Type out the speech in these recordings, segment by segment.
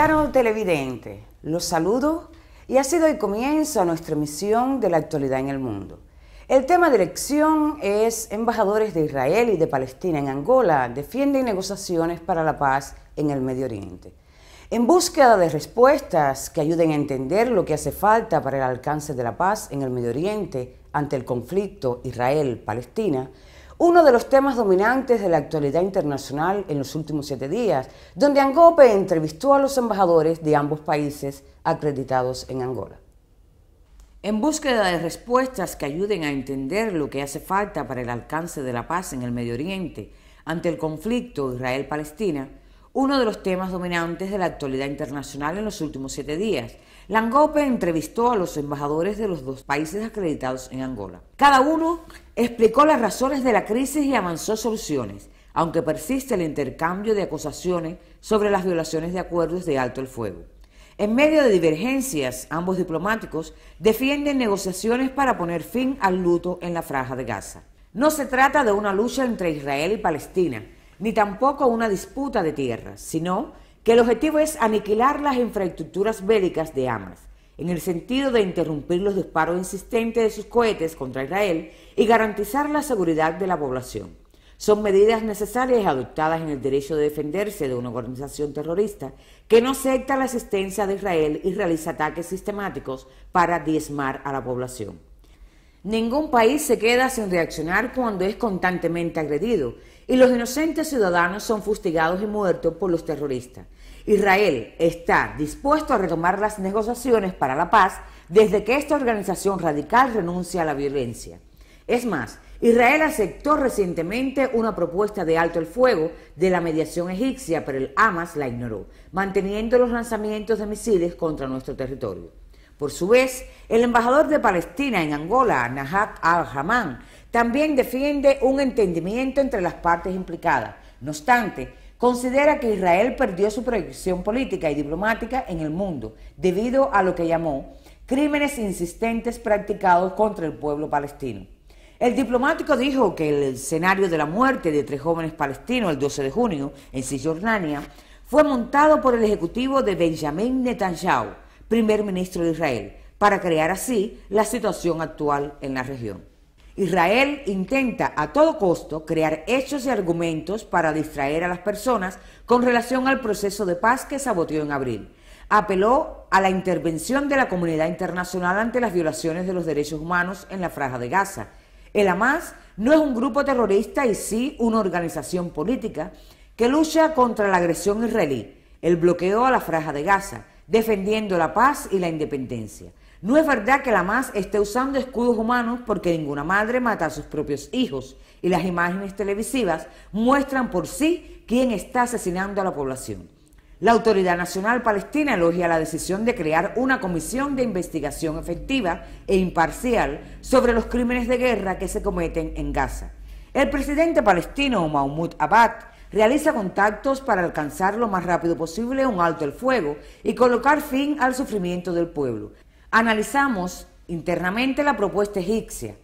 Cristiano televidente, los saludo y ha sido el comienzo a nuestra emisión de la actualidad en el mundo. El tema de elección es embajadores de Israel y de Palestina en Angola defienden negociaciones para la paz en el Medio Oriente. En búsqueda de respuestas que ayuden a entender lo que hace falta para el alcance de la paz en el Medio Oriente ante el conflicto Israel-Palestina, uno de los temas dominantes de la actualidad internacional en los últimos 7 días, donde Angope entrevistó a los embajadores de ambos países acreditados en Angola. En búsqueda de respuestas que ayuden a entender lo que hace falta para el alcance de la paz en el Medio Oriente ante el conflicto Israel-Palestina, uno de los temas dominantes de la actualidad internacional en los últimos 7 días, la Angope entrevistó a los embajadores de los 2 países acreditados en Angola. Cada uno explicó las razones de la crisis y avanzó soluciones, aunque persiste el intercambio de acusaciones sobre las violaciones de acuerdos de alto el fuego. En medio de divergencias, ambos diplomáticos defienden negociaciones para poner fin al luto en la Franja de Gaza. No se trata de una lucha entre Israel y Palestina, ni tampoco una disputa de tierras, sino que el objetivo es aniquilar las infraestructuras bélicas de Hamas, en el sentido de interrumpir los disparos insistentes de sus cohetes contra Israel y garantizar la seguridad de la población. Son medidas necesarias adoptadas en el derecho de defenderse de una organización terrorista que no acepta la existencia de Israel y realiza ataques sistemáticos para diezmar a la población. Ningún país se queda sin reaccionar cuando es constantemente agredido y los inocentes ciudadanos son fustigados y muertos por los terroristas. Israel está dispuesto a retomar las negociaciones para la paz desde que esta organización radical renuncie a la violencia. Es más, Israel aceptó recientemente una propuesta de alto el fuego de la mediación egipcia, pero el Hamas la ignoró, manteniendo los lanzamientos de misiles contra nuestro territorio. Por su vez, el embajador de Palestina en Angola, Najat al-Haman, también defiende un entendimiento entre las partes implicadas. No obstante, considera que Israel perdió su proyección política y diplomática en el mundo debido a lo que llamó crímenes insistentes practicados contra el pueblo palestino. El diplomático dijo que el escenario de la muerte de 3 jóvenes palestinos el 12 de junio en Cisjordania fue montado por el ejecutivo de Benjamin Netanyahu, primer ministro de Israel, para crear así la situación actual en la región. Israel intenta a todo costo crear hechos y argumentos para distraer a las personas con relación al proceso de paz que saboteó en abril. Apeló a la intervención de la comunidad internacional ante las violaciones de los derechos humanos en la Franja de Gaza. El Hamas no es un grupo terrorista y sí una organización política que lucha contra la agresión israelí, el bloqueo a la Franja de Gaza, defendiendo la paz y la independencia. No es verdad que la Hamas esté usando escudos humanos porque ninguna madre mata a sus propios hijos y las imágenes televisivas muestran por sí quién está asesinando a la población. La Autoridad Nacional Palestina elogia la decisión de crear una comisión de investigación efectiva e imparcial sobre los crímenes de guerra que se cometen en Gaza. El presidente palestino Mahmoud Abbas realiza contactos para alcanzar lo más rápido posible un alto el fuego y colocar fin al sufrimiento del pueblo. Analizamos internamente la propuesta egipcia,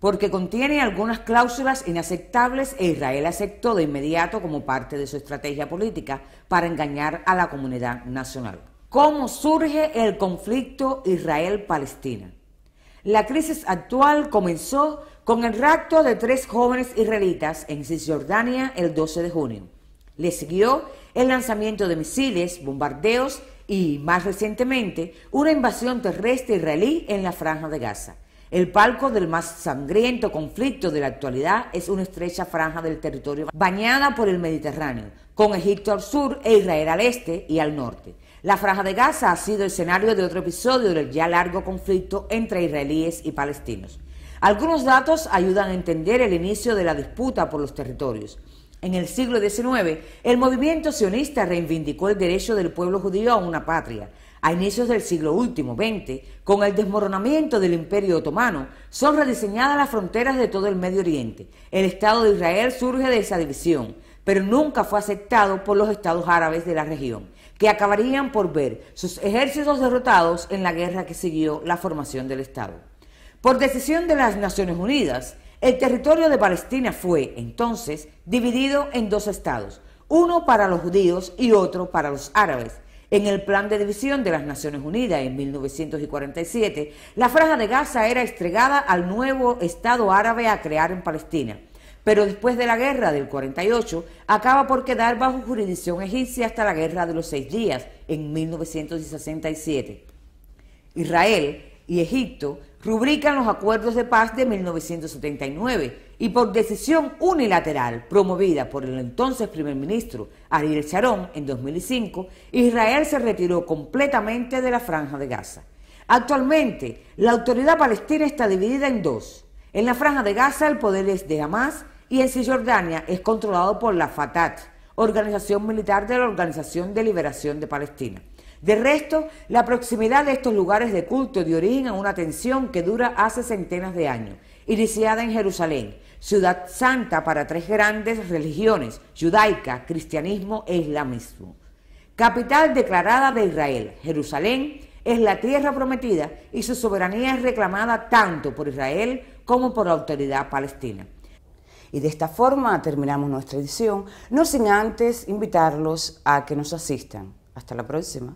porque contiene algunas cláusulas inaceptables e Israel aceptó de inmediato como parte de su estrategia política para engañar a la comunidad nacional. ¿Cómo surge el conflicto Israel-Palestina? La crisis actual comenzó con el rapto de 3 jóvenes israelitas en Cisjordania el 12 de junio. Le siguió el lanzamiento de misiles, bombardeos y, más recientemente, una invasión terrestre israelí en la Franja de Gaza. El palco del más sangriento conflicto de la actualidad es una estrecha franja del territorio bañada por el Mediterráneo, con Egipto al sur e Israel al este y al norte. La Franja de Gaza ha sido escenario de otro episodio del ya largo conflicto entre israelíes y palestinos. Algunos datos ayudan a entender el inicio de la disputa por los territorios. En el siglo XIX, el movimiento sionista reivindicó el derecho del pueblo judío a una patria. A inicios del siglo último, XX, con el desmoronamiento del Imperio Otomano, son rediseñadas las fronteras de todo el Medio Oriente. El Estado de Israel surge de esa división, pero nunca fue aceptado por los estados árabes de la región, que acabarían por ver sus ejércitos derrotados en la guerra que siguió la formación del Estado. Por decisión de las Naciones Unidas, el territorio de Palestina fue, entonces, dividido en 2 estados, uno para los judíos y otro para los árabes. En el Plan de División de las Naciones Unidas en 1947, la Franja de Gaza era entregada al nuevo Estado árabe a crear en Palestina, pero después de la Guerra del 48 acaba por quedar bajo jurisdicción egipcia hasta la Guerra de los 6 días en 1967. Israel y Egipto rubrican los acuerdos de paz de 1979 y por decisión unilateral promovida por el entonces primer ministro Ariel Sharon en 2005, Israel se retiró completamente de la Franja de Gaza. Actualmente, la autoridad palestina está dividida en dos. En la Franja de Gaza el poder es de Hamas y en Cisjordania es controlado por la Fatah, organización militar de la Organización de Liberación de Palestina. De resto, la proximidad de estos lugares de culto dio origen a una tensión que dura hace centenas de años, iniciada en Jerusalén, ciudad santa para tres grandes religiones, judaica, cristianismo e islamismo. Capital declarada de Israel, Jerusalén es la tierra prometida y su soberanía es reclamada tanto por Israel como por la autoridad palestina. Y de esta forma terminamos nuestra edición, no sin antes invitarlos a que nos asistan. Hasta la próxima.